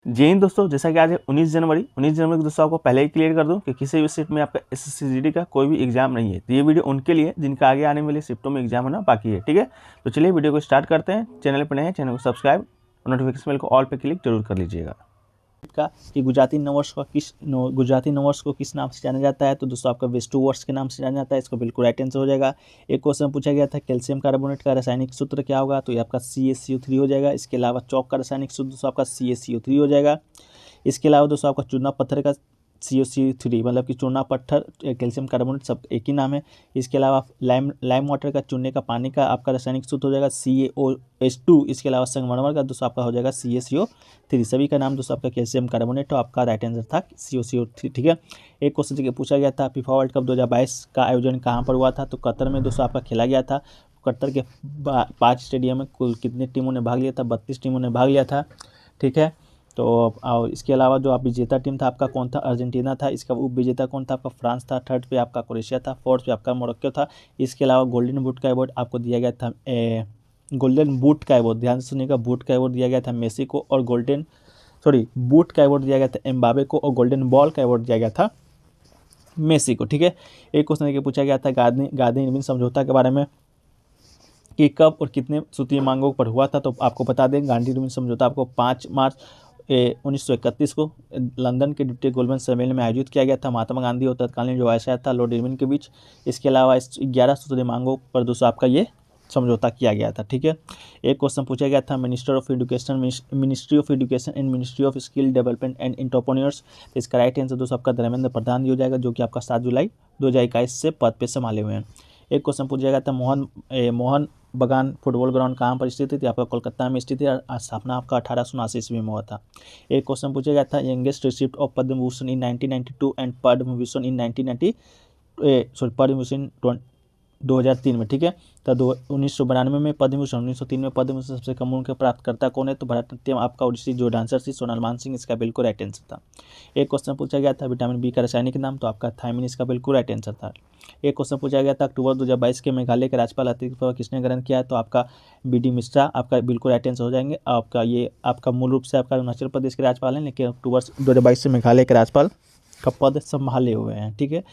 जय हिंद दोस्तों। जैसा कि आज है 19 जनवरी को दोस्तों आपको पहले ही क्लियर कर दूं कि किसी भी शिफ्ट में आपका SSC का कोई भी एग्जाम नहीं है। तो ये वीडियो उनके लिए जिनका आगे आने वाले शिफ्टों में एग्जाम होना बाकी है। ठीक है, तो चलिए वीडियो को स्टार्ट करते हैं। चैनल पर नए हैं, चैनल को सब्सक्राइब और नोटिफिकेशन बेल को ऑल पे क्लिक जरूर कर लीजिएगा। का कि गुजराती नववर्ष को किस नाम से जाना जाता है, तो दोस्तों आपका वेस्टू वर्ष के नाम से जाना जाता है। इसको बिल्कुल राइट आंसर हो जाएगा। एक क्वेश्चन पूछा गया था कैल्शियम कार्बोनेट का रासायनिक सूत्र क्या होगा, तो ये आपका CaCO3 हो जाएगा। इसके अलावा चौक का रासायनिक सूत्र दोस्तों आपका CaCO3 हो जाएगा। इसके अलावा दोस्तों आपका चूना पत्थर का CaCO3 मतलब कि चूना पत्थर कैल्शियम कार्बोनेट सब एक ही नाम है। इसके अलावा लाइम वाटर का चूने का पानी का आपका रासायनिक सूत्र हो जाएगा CaOH2। इसके अलावा संगमरमर का दोस्तों आपका हो जाएगा CaCO3। सभी का नाम दोस्तों आपका कैल्शियम कार्बोनेट, तो आपका राइट आंसर था CaCO3। ठीक है, एक क्वेश्चन पूछा गया था फीफा वर्ल्ड कप 2022 का आयोजन कहाँ पर हुआ था, तो कतर में दोस्तों आपका खेला गया था। कतर के 5 स्टेडियम में कुल कितने टीमों ने भाग लिया था, 32 टीमों ने भाग लिया था। ठीक है, तो इसके अलावा जो आप विजेता टीम था आपका कौन था, अर्जेंटीना था। इसका उप विजेता कौन था, आपका फ्रांस था। थर्ड पे आपका क्रोएशिया था। फोर्थ पे आपका मोरक्को था। इसके अलावा गोल्डन बूट का अवार्ड आपको दिया गया था, गोल्डन बूट का अवार्ड, ध्यान से सुनिएगा, बूट का अवार्ड दिया गया था मेसी को, और बूट का अवार्ड दिया गया था एम्बाबे को, और गोल्डन बॉल का अवार्ड दिया गया था मेसी को। ठीक है, एक क्वेश्चन पूछा गया था गांधी निर्मित समझौता के बारे में कि कब और कितने सूत्रीय मांगों पर हुआ था, तो आपको बता दें गांधी निर्मित समझौता आपको 5 मार्च 1931 को लंदन के ड्यूटी गोल्डमैन सम्मेलन में आयोजित किया गया था। महात्मा गांधी और तत्कालीन जो वायसराय था लॉर्ड इरविन के बीच। इसके अलावा इस 11 सूत्रीय मांगों पर दोस्तों आपका ये समझौता किया गया था। ठीक है, एक क्वेश्चन पूछा गया था ministry of education and ministry of skill development and entrepreneurs. इसका राइट आंसर दोस्तों आपका धर्मेंद्र प्रधान हो जाएगा, जो कि आपका 7 जुलाई 2021 से पद पे संभाले हुए हैं। एक क्वेश्चन पूछा गया था मोहन बगान फुटबॉल ग्राउंड कहाँ पर स्थित थी, आपका कोलकाता में स्थित है। स्थापना आपका 1879 ईस्वी में हुआ था। एक क्वेश्चन पूछा गया था youngest recipient of Padma Bhushan in 1992 and Padma Bhushan in 2003 में। ठीक है, तो 1992 में पद्म भूषण, 1903 में पद्म भूषण सबसे कम उम्र के प्राप्तकर्ता कौन है, तो भरतनाट्यम आपका ओडिसी जो डांसर थी सोनल मान सिंह, इसका बिल्कुल राइट आंसर था। एक क्वेश्चन पूछा गया था विटामिन बी का रासायनिक नाम, तो आपका थायमिन इसका बिल्कुल राइट आंसर था। एक क्वेश्चन पूछा गया था अक्टूबर 2022 के मेघालय के राज्यपाल अतिरिक्त किसने ग्रहण किया है, तो आपका BD मिश्रा आपका बिल्कुल राइट आंसर हो जाएंगे। आपका मूल रूप से आपका अरुणाचल प्रदेश के राज्यपाल हैं, लेकिन अक्टूबर 2022 से मेघालय के राज्यपाल का पद संभाले हुए हैं। ठीक है,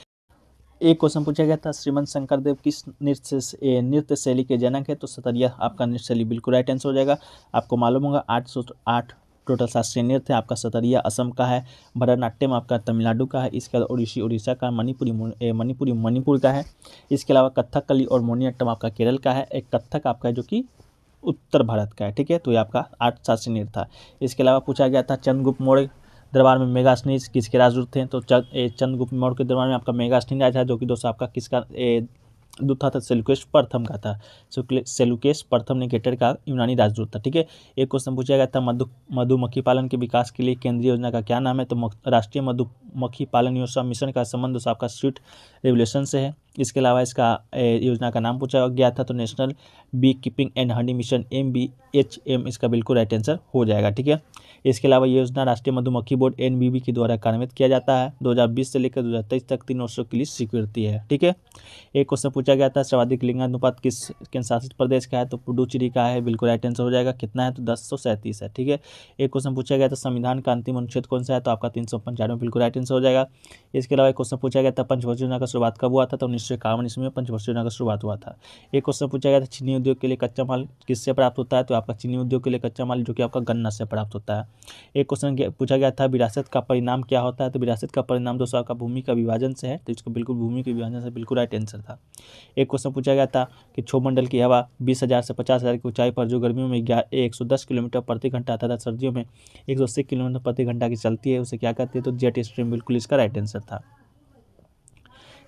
एक क्वेश्चन पूछा गया था श्रीमंत शंकरदेव किस नृत्य शैली के जनक है, तो सतरिया आपका नृत्य शैली बिल्कुल राइट आंसर हो जाएगा। आपको मालूम होगा 808 टोटल शास्त्रीय नृत्य है। आपका सतरिया असम का है, भरतनाट्यम आपका तमिलनाडु का है, इसके अलावा ओडिसी उड़ीसा का, मणिपुरी मणिपुर का है। इसके अलावा कथकली और मोहिनीअट्टम आपका केरल का है। एक कथक आपका जो कि उत्तर भारत का है। ठीक है, तो ये आपका 8 शास्त्रीय नृत्य था। इसके अलावा पूछा गया था चंद्रगुप्त मौर्य दरबार में मेगास्नीज किसके राजदूत थे, तो चंद्रगुप्त मौर्य के दरबार में आपका मेगास्नीज आया था, जो कि दोस्तों आपका किसका दूत था, सेलुकेश प्रथम का था। सेलुकेश प्रथम निकेटर का यूनानी राजदूत था। ठीक है, एक क्वेश्चन पूछा गया था मधुमक्खी पालन के विकास के लिए केंद्रीय योजना का क्या नाम है, तो राष्ट्रीय मधुमक्खी पालन योजना मिशन का संबंध दोस्तों आपका स्वीट रेवल्यूशन से है। इसके अलावा इसका योजना का नाम पूछा गया था, तो national bee keeping and honey mission MBHM इसका बिल्कुल राइट आंसर हो जाएगा। ठीक है, इसके अलावा ये योजना राष्ट्रीय मधुमक्खी बोर्ड NBB के द्वारा कार्यान्वित किया जाता है। 2020 से लेकर 2023 तक 3 वर्षों के लिए स्वीकृति है। ठीक है, एक क्वेश्चन पूछा गया था सर्वाधिक लिंगानुपात किस केंद्र शासित प्रदेश का है, तो पुडुचेरी का है, बिल्कुल राइट आंसर हो जाएगा। कितना है, तो 1037 है। ठीक है, एक क्वेश्चन पूछा गया था संविधान का अंतिम अनुच्छेद कौन सा है, तो आपका 395 बिल्कुल राइट आंसर हो जाएगा। इसके अलावा एक क्वेश्चन पूछा गया था पंचवर्षीय योजना का शुरुआत कब हुआ था, तो 1951 ईस्वी में पंचवर्षीय योजना का शुरुआत हुआ था। एक क्वेश्चन पूछा गया था चीनी उद्योग के लिए कच्चा माल किससे प्राप्त होता है, तो आपका चीनी उद्योग के लिए कच्चा माल जो कि आपका गन्ना से प्राप्त होता है। एक क्वेश्चन पूछा गया था विरासत का परिणाम क्या होता है, तो विरासत का परिणाम दोस्तों आपका भूमि का विभाजन से है, तो इसको बिल्कुल भूमि के विभाजन से बिल्कुल राइट आंसर था। एक क्वेश्चन पूछा गया था कि क्षोभमंडल की हवा 20,000 से 50,000 की ऊंचाई पर जो गर्मियों में 110 किलोमीटर प्रति घंटा तथा सर्दियों में 180 किलोमीटर प्रति घंटा की चलती है, उसे क्या कहते हैं, तो जेट स्ट्रीम बिल्कुल इसका राइट आंसर था।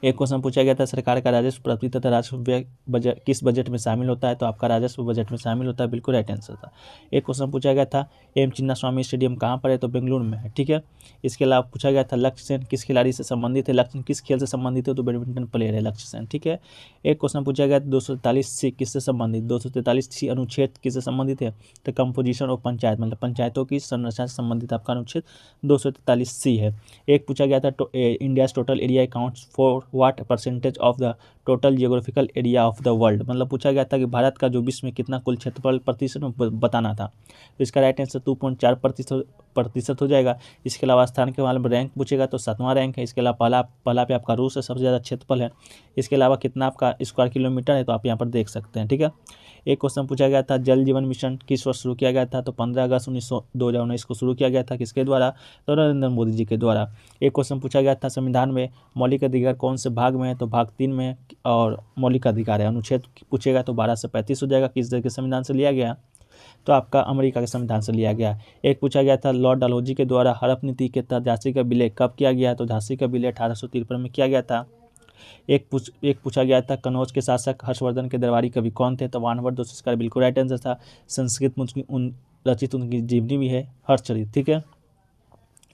एक क्वेश्चन पूछा गया था सरकार का राजस्व प्राप्ति तथा राजस्व व्यय बजट किस बजट में शामिल होता है, तो आपका राजस्व बजट में शामिल होता है, बिल्कुल राइट आंसर था। एक क्वेश्चन पूछा गया था एम चिन्नास्वामी स्टेडियम कहाँ पर है, तो बेंगलुरु में है। ठीक है, इसके अलावा पूछा गया था लक्ष्य सेन किस खिलाड़ी से संबंधित है, लक्ष्य किस खेल से संबंधित है, तो बैडमिंटन प्लेयर है लक्ष्य सेन। ठीक है, एक क्वेश्चन पूछा गया था 243C किससे संबंधित, 243C अनुच्छेद किससे संबंधित है, तो कंपोजिशन ऑफ पंचायत मतलब पंचायतों की संरचना से संबंधित आपका अनुच्छेद 243C है। एक पूछा गया था India total area accounts for what percentage of the total geographical area of the world, मतलब पूछा गया था कि भारत का जो विश्व में कितना कुल क्षेत्रफल प्रतिशत में बताना था। तो इसका राइट आंसर 2.4% हो जाएगा। इसके अलावा स्थान के मामले में रैंक पूछेगा तो 7वां रैंक है। इसके अलावा पहला पे आपका रूस है, सबसे ज़्यादा क्षेत्रफल है। इसके अलावा कितना आपका स्क्वायर किलोमीटर है तो आप यहाँ पर देख सकते हैं, ठीक है। एक क्वेश्चन पूछा गया था जल जीवन मिशन किस वर्ष शुरू किया गया था, तो 15 अगस्त 2019 को शुरू किया गया था। किसके द्वारा, तो नरेंद्र मोदी जी के द्वारा। एक क्वेश्चन पूछा गया था संविधान में मौलिक अधिकार कौन से भाग में है, तो भाग 3 में है और मौलिक अधिकार है। अनुच्छेद पूछेगा तो 12 से 35 हो जाएगा। किस देश के संविधान से लिया गया, तो आपका अमेरिका के संविधान से लिया गया। एक पूछा गया था लॉर्ड डलहौजी के द्वारा हड़प नीति के तहत झांसी का विलय कब किया गया, तो झांसी का विलय 1853 में किया गया था। एक पूछा गया था कनौज के शासक हर्षवर्धन के दरबारी कवि कौन थे, तो वानवर दोस्त इसका बिल्कुल राइट आंसर था। संस्कृत में रचित उनकी जीवनी भी है हर्षचरित, ठीक है।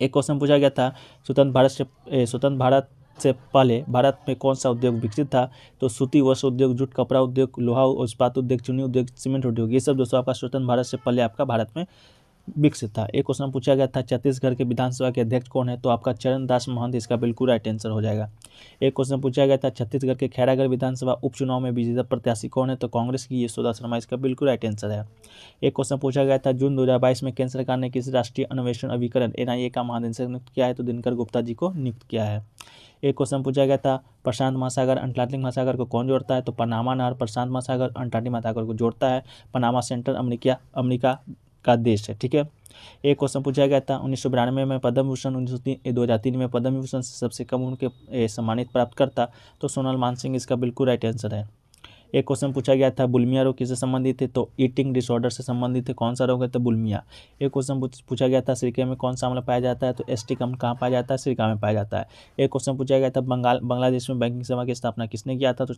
एक क्वेश्चन पूछा गया था स्वतंत्र भारत से पहले भारत में कौन सा उद्योग विकसित था, तो सूती वस्त्र उद्योग, जूट कपड़ा उद्योग, लोहा इस्पात उद्योग, चीनी उद्योग, सीमेंट उद्योग, ये सब दोस्तों आपका स्वतंत्र भारत से पहले आपका भारत में विकसित था। एक क्वेश्चन पूछा गया था छत्तीसगढ़ के विधानसभा के अध्यक्ष कौन है, तो आपका चरणदास महंत इसका बिल्कुल राइट आंसर हो जाएगा। एक क्वेश्चन पूछा गया था छत्तीसगढ़ के खैरागढ़ विधानसभा उपचुनाव में विजेता प्रत्याशी कौन है, तो कांग्रेस की यशोदा शर्मा इसका बिल्कुल राइट आंसर है। एक क्वेश्चन पूछा गया था जून 2022 में केंद्र सरकार ने किस राष्ट्रीय अन्वेषण अभिकरण NIA का महानिदेशक नियुक्त किया है, तो दिनकर गुप्ता जी को नियुक्त किया है। एक क्वेश्चन पूछा गया था प्रशांत महासागर अंटार्कटिक महासागर को कौन जोड़ता है, तो पनामा नहर प्रशांत महासागर अंटार्कटिक महासागर को जोड़ता है। पनामा सेंटर अमेरिका का देश है, ठीक है। एक क्वेश्चन पूछा गया था 1992 में पद्म भूषण, 2003 में पद्म विभूषण से सबसे कम उम्र के सम्मानित प्राप्त करता, तो सोनल मानसिंह इसका बिल्कुल राइट आंसर है। एक क्वेश्चन पूछा गया था बुलिमिया रोग किससे संबंधित है, तो ईटिंग डिसऑर्डर से संबंधित है। कौन सा रोग है, तो बुलिमिया। एक क्वेश्चन पूछा गया था सिरके में कौन सा अम्ल पाया जाता है, तो एस्टिक अम्ल कहाँ पाया जाता है, सिरका में पाया जाता है। एक क्वेश्चन पूछा गया था बांग्लादेश में बैंकिंग सेवा की स्थापना किसने किया था, तो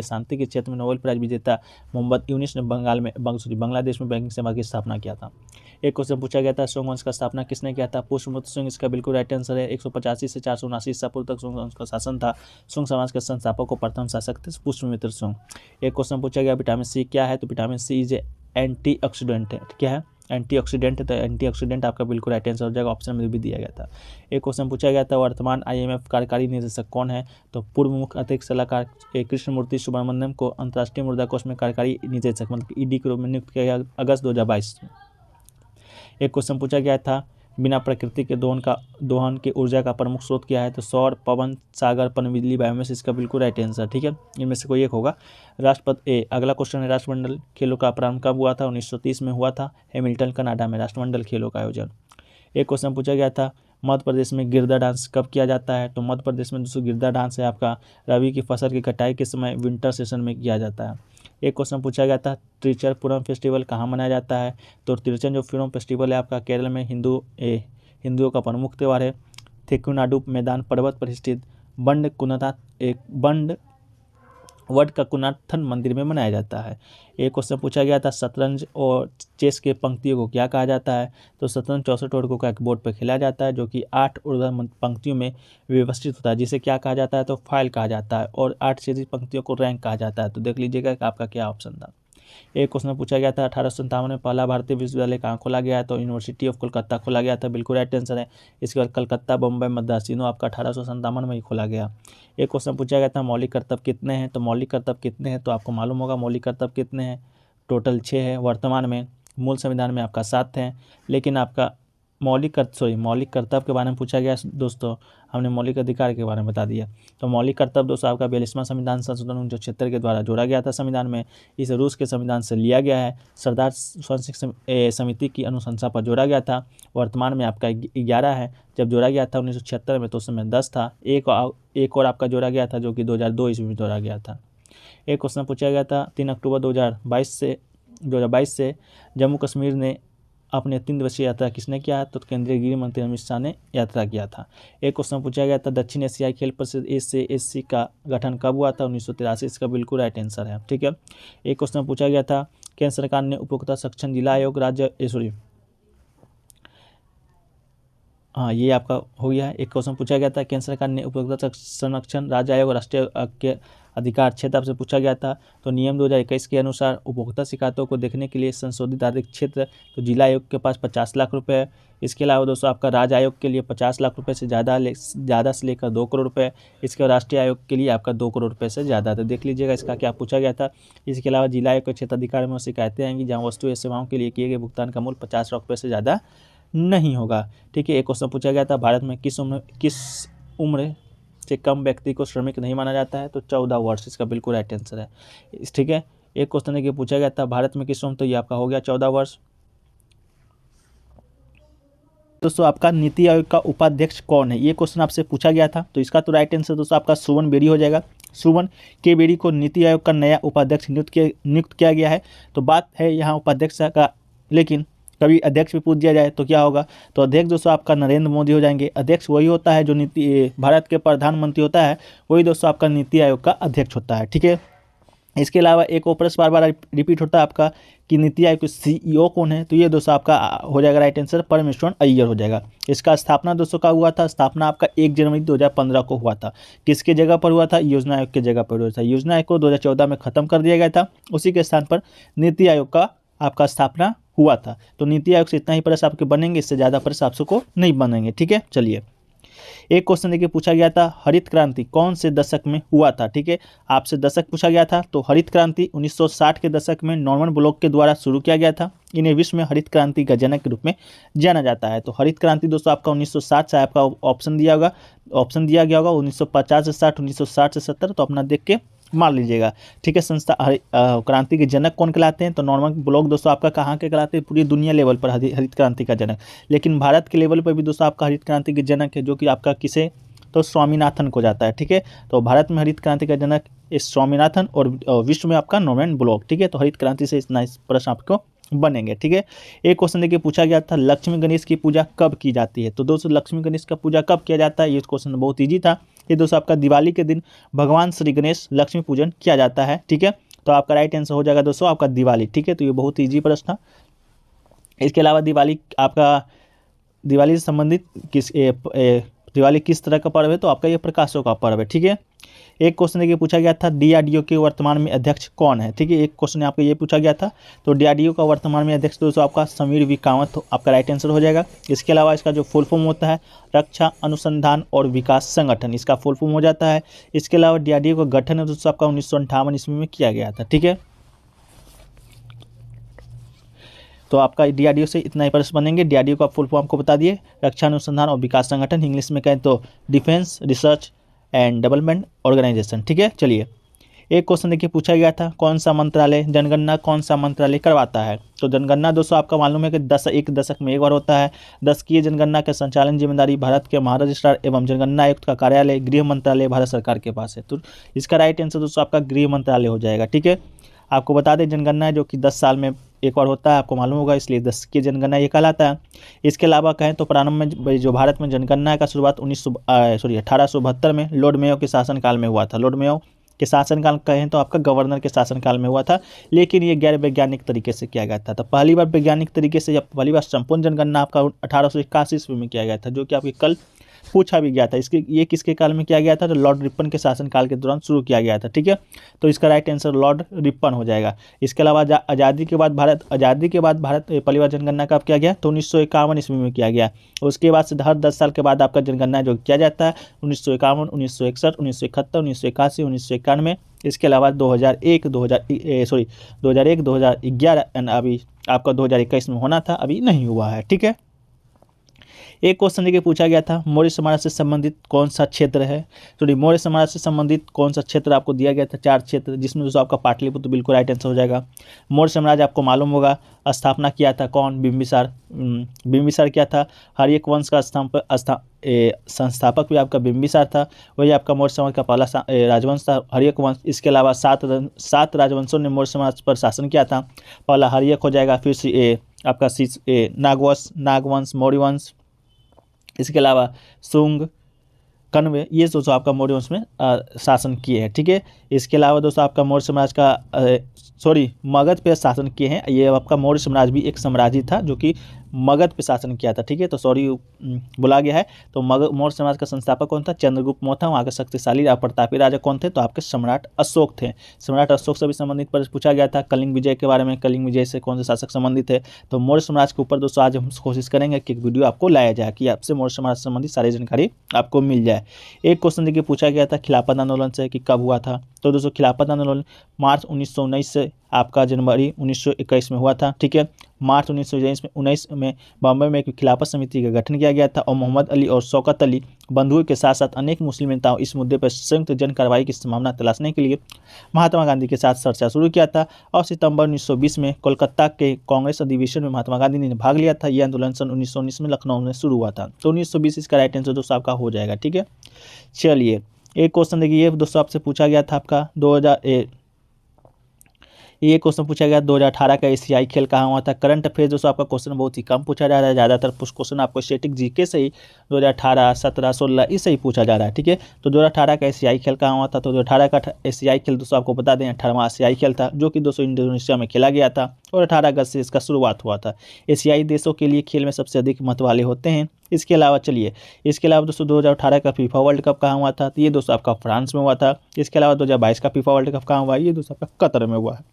शांति के क्षेत्र में नोबेल प्राइज विजेता मोहम्मद यूनिस ने बांग्लादेश में बैंकिंग सेवा की स्थापना किया था। एक क्वेश्चन पूछा गया था सोंग वंश का स्थापना किसने किया था, पुष्पमोत्र सिंह इसका बिल्कुल राइट आंसर है। 185 से 479 ईसा पूर्व तक सोंग वंश का शासन था। सोंग समाज के संस्थापक और प्रथम शासक थे पुष्पमित्र सोंग। एक क्वेश्चन पूछा गया विटामिन सी क्या है, तो विटामिन सी इज एंटीऑक्सीडेंट है। क्या है, एंटीऑक्सीडेंट है, तो एंटीऑक्सीडेंट आपका बिल्कुल राइट आंसर हो जाएगा। ऑप्शन में भी दिया गया था। एक क्वेश्चन पूछा गया था वर्तमान IMF कार्यकारी निदेशक कौन है, तो पूर्व मुख्य अतिरिक्त सलाहकार कृष्णमूर्ति सुब्रमण्यम को अंतर्राष्ट्रीय मुद्रा कोष में कार्यकारी निदेशक मतलब ED के रूप में नियुक्त किया गया अगस्त 2022 में। एक क्वेश्चन पूछा गया था बिना प्रकृति के दोहन की ऊर्जा का प्रमुख स्रोत क्या है, तो सौर, पवन, सागर, पनबिजली, बायोमास इसका बिल्कुल राइट आंसर, ठीक है। इनमें से कोई एक होगा। अगला क्वेश्चन है राष्ट्रमंडल खेलों का प्रारंभ कब हुआ था, 1930 में हुआ था हेमिल्टन कनाडा में राष्ट्रमंडल खेलों का आयोजन। एक क्वेश्चन पूछा गया था मध्य प्रदेश में गिरदा डांस कब किया जाता है, तो मध्य प्रदेश में दोस्तों गिरदा डांस है आपका रबी की फसल की कटाई के समय विंटर सेशन में किया जाता है। एक क्वेश्चन पूछा गया था त्रिचरपुरम फेस्टिवल कहाँ मनाया जाता है, तो तिरुचंद्रपुरम फेस्टिवल है आपका केरल में हिंदुओं का प्रमुख त्यौहार है। थेक्कुनाडु मैदान पर्वत पर स्थित वडक्कुनाथन मंदिर में मनाया जाता है। एक क्वेश्चन पूछा गया था शतरंज और चेस के पंक्तियों को क्या कहा जाता है, तो शतरंज 64 ओर का एक बोर्ड पर खेला जाता है जो कि 8 ऊर्ध्वाधर पंक्तियों में व्यवस्थित होता है, जिसे क्या कहा जाता है, तो फाइल कहा जाता है। और 8 सीधी पंक्तियों को रैंक कहा जाता है। तो देख लीजिएगा कि आपका क्या ऑप्शन था। एक क्वेश्चन पूछा गया था 1857 में पहला भारतीय विश्वविद्यालय कहाँ खोला गया है, तो यूनिवर्सिटी ऑफ कोलकाता खोला गया था, बिल्कुल राइट आंसर है। इसके बाद कलकत्ता, बम्बई, मद्रास तीनों आपका 1857 में ही खोला गया। एक क्वेश्चन पूछा गया था मौलिक कर्तव्य कितने हैं, तो मौलिक कर्तव्य कितने हैं, तो आपको मालूम होगा मौलिक कर्तव्य कितने हैं, टोटल 6 है वर्तमान में। मूल संविधान में आपका 7 है, लेकिन आपका मौलिक कर्तव्य के बारे में पूछा गया दोस्तों, हमने मौलिक अधिकार के बारे में बता दिया। तो मौलिक कर्तव्य दोस्तों आपका 42वां संविधान संशोधन 1976 के द्वारा जोड़ा गया था संविधान में। इस रूस के संविधान से लिया गया है। सरदार समिति की अनुशंसा पर जोड़ा गया था। वर्तमान में आपका 11 है। जब जोड़ा गया था 1976 में तो उस समय 10 था। एक और आपका जोड़ा गया था जो कि 2002 ईस्वी में जोड़ा गया था। एक क्वेश्चन पूछा गया था 3 अक्टूबर 2022 से जम्मू कश्मीर ने अपने 3 दिवसीय यात्रा किसने किया है, तो केंद्रीय गृह मंत्री अमित शाह ने यात्रा किया था। एक क्वेश्चन पूछा गया था दक्षिण एशियाई खेल परिषद ASC का गठन कब हुआ था, 1983 इसका बिल्कुल राइट आंसर है, ठीक है। एक क्वेश्चन पूछा गया था केंद्र सरकार ने उपभोक्ता संरक्षण जिला आयोग ये आपका हो गया है। एक क्वेश्चन पूछा गया था केंद्र सरकार ने उपभोक्ता संरक्षण राज्य आयोग राष्ट्रीय अधिकार क्षेत्र आपसे पूछा गया था। तो नियम 2021 के अनुसार उपभोक्ता शिकायतों को देखने के लिए संशोधित आर्थिक क्षेत्र, तो जिला आयोग के पास 50 लाख रुपए है। इसके अलावा दोस्तों आपका राज्य आयोग के लिए 50 लाख रुपए से ज़्यादा से लेकर 2 करोड़ रुपए। इसके राष्ट्रीय आयोग के लिए आपका 2 करोड़ रुपए से ज़्यादा था। देख लीजिएगा इसका क्या पूछा गया था। इसके अलावा जिला आयोग के क्षेत्राधिकार में शिकायतें आएंगी जहाँ वस्तु या सेवाओं के लिए किए गए भुगतान का मूल्य 50 लाख रुपये से ज़्यादा नहीं होगा। ठीक है, एक क्वेश्चन पूछा गया था, भारत में किस उम्र से कम व्यक्ति को श्रमिक नहीं माना जाता है? तो 14 वर्ष इसका बिल्कुल राइट आंसर है। ठीक है, एक क्वेश्चन है कि पूछा गया था भारत में किस उम्र, तो ये आपका हो गया 14 वर्ष। दोस्तों आपका नीति आयोग का उपाध्यक्ष कौन है? ये क्वेश्चन आपसे पूछा गया था। तो इसका तो राइट आंसर दोस्तों आपका सुमन बेरी हो जाएगा। सुमन के बेरी को नीति आयोग का नया उपाध्यक्ष नियुक्त किया गया है। तो बात है यहाँ उपाध्यक्ष का, लेकिन कभी अध्यक्ष भी पूछ दिया जाए तो क्या होगा? तो अध्यक्ष दोस्तों आपका नरेंद्र मोदी हो जाएंगे। अध्यक्ष वही होता है जो भारत के प्रधानमंत्री होता है, वही दोस्तों आपका नीति आयोग का अध्यक्ष होता है। ठीक है, इसके अलावा एक और प्रश्न बार बार रिपीट होता है आपका कि नीति आयोग के CEO कौन है? तो ये दोस्तों आपका हो जाएगा राइट आंसर परमेश्वरन अय्यर हो जाएगा। इसका स्थापना दोस्तों का हुआ था, स्थापना आपका 1 जनवरी 2015 को हुआ था। किसके जगह पर हुआ था? योजना आयोग के जगह पर हुआ था। योजना आयोग को 2014 में खत्म कर दिया गया था, उसी के स्थान पर नीति आयोग का आपका स्थापना हुआ था। तो नीति आयोग से इतना ही प्रश्न आपके बनेंगे, इससे ज़्यादा प्रश्न आपको नहीं बनेंगे। ठीक है, चलिए एक क्वेश्चन देखिए पूछा गया था, हरित क्रांति कौन से दशक में हुआ था? ठीक है, आपसे दशक पूछा गया था। तो हरित क्रांति 1960 के दशक में नॉर्मन ब्लॉक के द्वारा शुरू किया गया था। इन्हें विश्व में हरित क्रांति का जनक के रूप में जाना जाता है। तो हरित क्रांति दोस्तों आपका 1960 से आपका ऑप्शन दिया गया होगा 1950 से 60, 1960 से 70। तो अपना देख के मान लीजिएगा। ठीक है, संस्था क्रांति के जनक कौन कहलाते हैं? तो नॉर्मन ब्लॉक दोस्तों आपका कहाँ के कहलाते हैं? पूरी दुनिया लेवल पर हरित क्रांति का जनक। लेकिन भारत के लेवल पर भी दोस्तों आपका हरित क्रांति के जनक है, जो कि आपका किसे? तो स्वामीनाथन को जाता है। ठीक है, तो भारत में हरित क्रांति का जनक स्वामीनाथन और विश्व में आपका नॉर्मन ब्लॉक। ठीक है, तो हरित क्रांति से इतना प्रश्न आपको बनेंगे। ठीक है, एक क्वेश्चन देखिए पूछा गया था, लक्ष्मी गणेश की पूजा कब की जाती है? तो दोस्तों लक्ष्मी गणेश का पूजा कब किया जाता है? ये क्वेश्चन बहुत ईजी था। ये दोस्तों आपका दिवाली के दिन भगवान श्री गणेश लक्ष्मी पूजन किया जाता है। ठीक है, तो आपका राइट आंसर हो जाएगा दोस्तों आपका दिवाली। ठीक है, तो ये बहुत ईजी प्रश्न था। इसके अलावा दिवाली से संबंधित दिवाली किस तरह का पर्व है? तो आपका ये प्रकाशों का पर्व है। ठीक है, एक क्वेश्चन देखिए पूछा गया था, DRDO के वर्तमान में अध्यक्ष कौन है? ठीक है, एक क्वेश्चन आपको ये पूछा गया था। तो DRDO का वर्तमान में अध्यक्ष दोस्तों आपका समीर वी कामत आपका राइट आंसर हो जाएगा। इसके अलावा इसका जो फुल फॉर्म होता है रक्षा अनुसंधान और विकास संगठन, इसका फुल फॉर्म हो जाता है। इसके अलावा DRDO का गठन है दोस्तों आपका 1958 ईस्वी में किया गया था। ठीक है, तो आपका DRDO से इतना ही प्रश्न बनेंगे। DRDO का फुल फॉर्म को बता दिए, रक्षा अनुसंधान और विकास संगठन, इंग्लिश में कहें तो defence research and development organisation. ठीक है, चलिए एक क्वेश्चन देखिए पूछा गया था, कौन सा मंत्रालय जनगणना करवाता है? तो जनगणना दोस्तों आपका मालूम है कि एक दशक में एक बार होता है। दशकीय जनगणना के संचालन जिम्मेदारी भारत के महारजिस्ट्रार एवं जनगणना आयुक्त का कार्यालय गृह मंत्रालय भारत सरकार के पास है। तो इसका राइट आंसर दोस्तों आपका गृह मंत्रालय हो जाएगा। ठीक है, आपको बता दें जनगणना है जो कि 10 साल में एक बार होता है, आपको मालूम होगा, इसलिए 10 की जनगणना ये कहलाता है। इसके अलावा कहें तो प्रारंभ में जो भारत में जनगणना का शुरुआत 1872 में लॉर्ड मेयो के शासनकाल में हुआ था। लॉर्ड मेयो के शासनकाल कहें तो आपका गवर्नर के शासनकाल में हुआ था, लेकिन ये गैर वैज्ञानिक तरीके से किया गया था। तो पहली बार वैज्ञानिक तरीके से या पहली बार संपूर्ण जनगणना आपका 1881 ईस्वी में किया गया था, जो कि आपके कल पूछा भी गया था। ये किसके काल में किया गया था? तो लॉर्ड रिपन के शासनकाल के दौरान शुरू किया गया था। ठीक है, तो इसका राइट आंसर लॉर्ड रिपन हो जाएगा। इसके अलावा आज़ादी के बाद भारत पहली बार जनगणना कब किया गया? तो 1951 ईस्वी में किया गया। उसके बाद से हर 10 साल के बाद आपका जनगणना जो किया जाता है 1951, 1961, 1971, 1981, 1991। इसके अलावा 2001, 2011 एंड अभी आपका 2021 में होना था, अभी नहीं हुआ है। ठीक है, एक क्वेश्चन देखिए पूछा गया था, मौर्य साम्राज्य से संबंधित कौन सा क्षेत्र है? तो मौर्य साम्राज्य से संबंधित कौन सा क्षेत्र आपको दिया गया था? 4 क्षेत्र, जिसमें दोस्तों आपका पाटलिपुत्र बिल्कुल राइट आंसर हो जाएगा। मौर्य साम्राज्य आपको मालूम होगा स्थापना किया था कौन? बिंबिसार किया था। हर्यक वंश का संस्थापक भी आपका बिंबिसार था, वही आपका मौर्य समाज का पहला राजवंश था हर्यक वंश। इसके अलावा 7 राजवंशों ने मौर्य समाज पर शासन किया था। पहला हर्यक हो जाएगा, फिर आपका नागवंश, मौर्य वंश, इसके अलावा शुंग, कण्व, ये दोस्तों आपका मौर्य वंश में शासन किए हैं। ठीक है, इसके अलावा दोस्तों आपका मौर्य साम्राज्य का मगध पे शासन किए हैं। ये आपका मौर्य साम्राज्य भी एक साम्राज्य था जो कि मगध पे शासन किया था, ठीक है, तो सॉरी बोला गया है। तो मौर्य समाज का संस्थापक कौन था? चंद्रगुप्त मौर्य था। वहाँ के शक्तिशाली और प्रतापी राजा कौन थे? तो आपके सम्राट अशोक थे। सम्राट अशोक से भी संबंधित पर पूछा गया था। कलिंग विजय के बारे में, कलिंग विजय से कौन से शासक संबंधित है? तो मौर्य साम्राज्य के ऊपर दोस्तों आज हम कोशिश करेंगे कि एक वीडियो आपको लाया जाए कि आपसे मौर्य साम्राज्य से संबंधित सारी जानकारी आपको मिल जाए। एक क्वेश्चन देखिए पूछा गया था खिलाफत आंदोलन से कि कब हुआ था। तो दोस्तों खिलाफत आंदोलन मार्च 1919 से आपका जनवरी 1921 में हुआ था, ठीक है। मार्च 1919 में बॉम्बे में एक खिलाफत समिति का गठन किया गया था और मोहम्मद अली और शौकत अली बंधुओं के साथ साथ अनेक मुस्लिम नेताओं इस मुद्दे पर संयुक्त जन कार्रवाई की संभावना तलाशने के लिए महात्मा गांधी के साथ चर्चा शुरू किया था। और सितंबर 1920 में कोलकाता के कांग्रेस अधिवेशन में महात्मा गांधी ने भाग लिया था। यह आंदोलन सन 1919 में लखनऊ में शुरू हुआ था। तो 1920 इसका राइट आंसर दोस्तों आपका हो जाएगा, ठीक है। चलिए एक क्वेश्चन देखिए, ये दोस्तों आपसे पूछा गया था आपका ये क्वेश्चन पूछा गया 2018 का एशियाई खेल कहाँ हुआ था। करंट अफेयर्स दोस्तों आपका क्वेश्चन बहुत ही कम पूछा जा रहा है, ज़्यादातर क्वेश्चन आपको स्टैटिक जीके से ही 2018, 17, 16 इससे ही पूछा जा रहा है, ठीक है। तो 2018 का एशियाई खेल कहाँ हुआ था? तो 2018 का एशियाई खेल दोस्तों आपको बता दें 18वां एशियाई खेल था, जो कि दोस्तों इंडोनेशिया में खेला गया था और 18 अगस्त से इसका शुरुआत हुआ था। एशियाई देशों के लिए खेल में सबसे अधिक महत्व वाले होते हैं। इसके अलावा चलिए, इसके अलावा दोस्तों 2018 का फीफा वर्ल्ड कप कहाँ हुआ था? तो ये दोस्तों आपका फ्रांस में हुआ था। इसके अलावा 2022 का फीफा वर्ल्ड कप कहाँ हुआ? ये दोस्तों आपका कतर में हुआ है।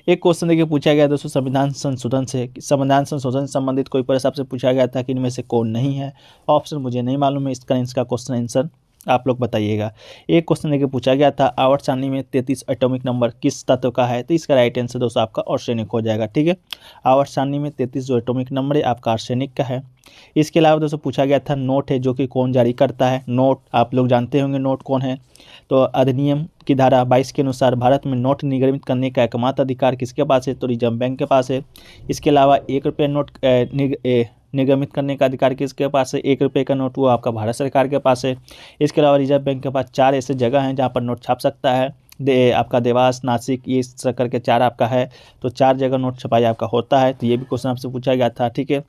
एक क्वेश्चन देखिए पूछा गया दोस्तों संविधान संशोधन से संबंधित कोई प्रश्न आपसे पूछा गया था कि इनमें से कौन नहीं है। ऑप्शन मुझे नहीं मालूम है, इसका क्वेश्चन आंसर आप लोग बताइएगा। एक क्वेश्चन देखिए पूछा गया था आवर्त सारणी में 33 एटॉमिक नंबर किस तत्व का है? तो इसका राइट आंसर दोस्तों आपका आर्सेनिक हो जाएगा, ठीक है। आवर्त सारणी में 33 जो एटॉमिक नंबर है आपका आर्सेनिक का है। इसके अलावा दोस्तों पूछा गया था नोट है जो कि कौन जारी करता है? नोट आप लोग जानते होंगे नोट कौन है। तो अधिनियम की धारा 22 के अनुसार भारत में नोट निर्गमित करने का एकमात्र अधिकार किसके पास है? तो रिजर्व बैंक के पास है। इसके अलावा 1 रुपये नोट निर्गमित करने का अधिकार किसके पास है? 1 रुपये का नोट वो आपका भारत सरकार के पास है। इसके अलावा रिजर्व बैंक के पास 4 ऐसे जगह हैं जहाँ पर नोट छाप सकता है। आपका देवास, नासिक, ये करके 4 आपका है। तो 4 जगह नोट छपाई आपका होता है। तो ये भी क्वेश्चन आपसे पूछा गया था, ठीक है।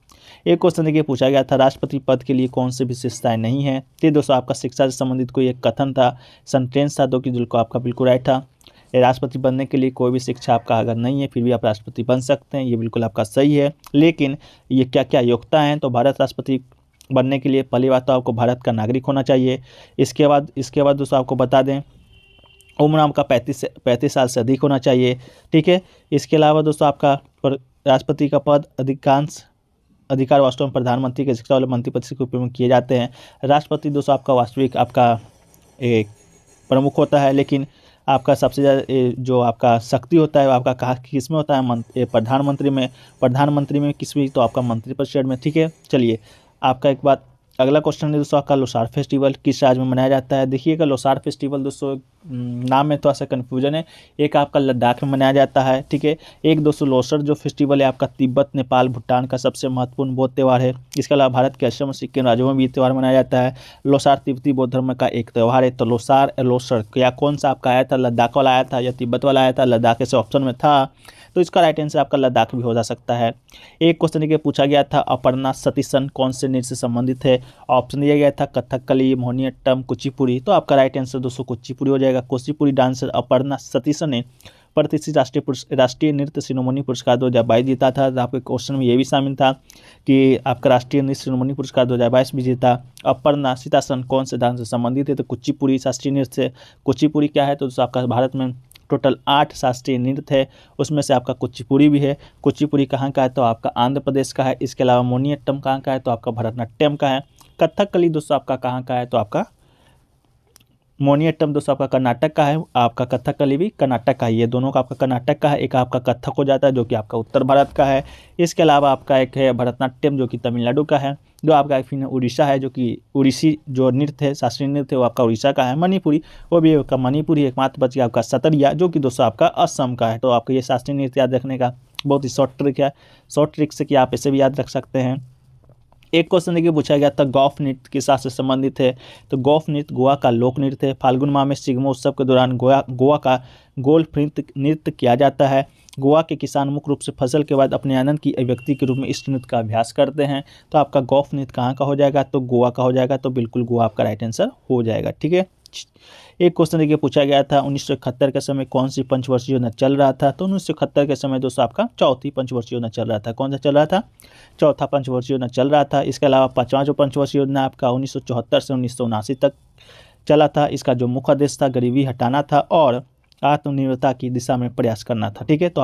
एक क्वेश्चन देखिए पूछा गया था राष्ट्रपति पद के लिए कौन सी विशेषताएं नहीं है? तो दोस्तों आपका शिक्षा से संबंधित कोई एक कथन था, सेंटेंस था, दो कि जिनको आपका बिल्कुल राइट था। राष्ट्रपति बनने के लिए कोई भी शिक्षा आपका अगर नहीं है फिर भी आप राष्ट्रपति बन सकते हैं, ये बिल्कुल आपका सही है। लेकिन ये क्या क्या योग्यता हैं? तो भारत राष्ट्रपति बनने के लिए पहली बात तो आपको भारत का नागरिक होना चाहिए। इसके बाद दोस्तों आपको बता दें उम्र आपका 35 साल से अधिक होना चाहिए, ठीक है। इसके अलावा दोस्तों आपका राष्ट्रपति का पद अधिकार वास्तव में प्रधानमंत्री के शिक्षा वाले मंत्री पद के रूप में किए जाते हैं। राष्ट्रपति दोस्तों आपका वास्तविक आपका एक प्रमुख होता है, लेकिन आपका सबसे ज़्यादा जो आपका शक्ति होता है वो आपका कहाँ किस में होता है? प्रधानमंत्री में किस में? तो आपका मंत्री परिषद में, ठीक है। चलिए आपका एक बात अगला क्वेश्चन है दोस्तों आपका लोसार फेस्टिवल किस राज्य में मनाया जाता है? देखिएगा लोसार फेस्टिवल दोस्तों नाम में थोड़ा सा कन्फ्यूजन है। एक आपका लद्दाख में मनाया जाता है, ठीक है। एक दोस्तों लोसर जो फेस्टिवल है आपका तिब्बत, नेपाल, भूटान का सबसे महत्वपूर्ण बौद्ध त्यौहार है। इसके अलावा भारत के असम और सिक्किम राज्यों में भी ये त्यौहार मनाया जाता है। लोसार तिब्बती बौद्ध धर्म का एक त्यौहार है। तो लोसर क्या कौन सा आपका आया था? लद्दाख वाला आया था या तिब्बत वाला आया था? लद्दाख ऐसे ऑप्शन में था, तो इसका राइट आंसर आपका लद्दाख भी हो जा सकता है। एक क्वेश्चन देखिए पूछा गया था अपर्णा सतीशन कौन से नृत्य से संबंधित है? ऑप्शन दिया गया था कथकली, मोहिनीअट्टम, कुचिपुड़ी। तो आपका राइट आंसर दोस्तों कुचिपुड़ी हो जाएगा। कुचिपुड़ी डांसर अपर्णा सतीशन ने प्रतिष्ठित राष्ट्रीय नृत्य शिरोमणि पुरस्कार 2022 जीता था। आपके क्वेश्चन में ये भी शामिल था कि आपका राष्ट्रीय नृत्य शिरोमणि पुरस्कार 2022 भी जीता। अपर्णा सतीशन कौन से डांस से संबंधित है? तो कुचिपुड़ी शास्त्रीय नृत्य से। कुचिपुड़ी क्या है? तो आपका भारत में टोटल 8 शास्त्रीय नृत्य है, उसमें से आपका कुचिपुड़ी भी है। कुचिपुड़ी कहाँ का है? तो आपका आंध्र प्रदेश का है। इसके अलावा मोहिनीअट्टम कहाँ का है? तो आपका भरतनाट्यम का है। कथकली दोस्तों आपका कहाँ का है? तो आपका मोहिनीअट्टम दोस्तों आपका कर्नाटक का है। आपका कथकली भी कर्नाटक का है। ये दोनों का आपका कर्नाटक का है। एक आपका कथक हो जाता है जो कि आपका उत्तर भारत का है। इसके अलावा आपका एक है भरतनाट्यम जो कि तमिलनाडु का है। जो आपका फिर उड़ीसा है जो कि उड़ीसी जो नृत्य है, शास्त्रीय नृत्य है, वो आपका उड़ीसा का है। मणिपुरी वो भी आपका मणिपुरी। एकमात्र बच गया आपका सतरिया जो कि दोस्तों आपका असम का है। तो आपको ये शास्त्रीय नृत्य याद रखने का बहुत ही शॉर्ट ट्रिक है, शॉर्ट ट्रिक से कि आप इसे भी याद रख सकते हैं। एक क्वेश्चन देखिए पूछा गया था गौफ नृत्य किस साथ से संबंधित है? तो गौफ नृत्य गोवा का लोक नृत्य है। फाल्गुन माह में शिग्मोत्सव के दौरान गोवा का गोल्फ नृत्य किया जाता है। गोवा के किसान मुख्य रूप से फसल के बाद अपने आनंद की अभिव्यक्ति के रूप में इस नृत्य का अभ्यास करते हैं। तो आपका गौफ नृत्य कहाँ का हो जाएगा? तो गोवा का हो जाएगा। तो बिल्कुल गोवा आपका राइट आंसर हो जाएगा, ठीक है। एक क्वेश्चन देखिए पूछा गया था 1971 के समय कौन सी पंचवर्षीय योजना चल रहा था, तो 1971 के समय दोस्तों आपका चौथी पंचवर्षीय योजना चल रहा था। कौन सा चल रहा था? चौथा पंचवर्षीय योजना चल रहा था। इसके अलावा पाँचवां जो पंचवर्षीय योजना आपका 1974 से 1979 तक चला था। इसका जो मुख्य उद्देश्य था गरीबी हटाना था और आत्मनिर्भरता की दिशा में प्रयास करना था। ठीक है, तो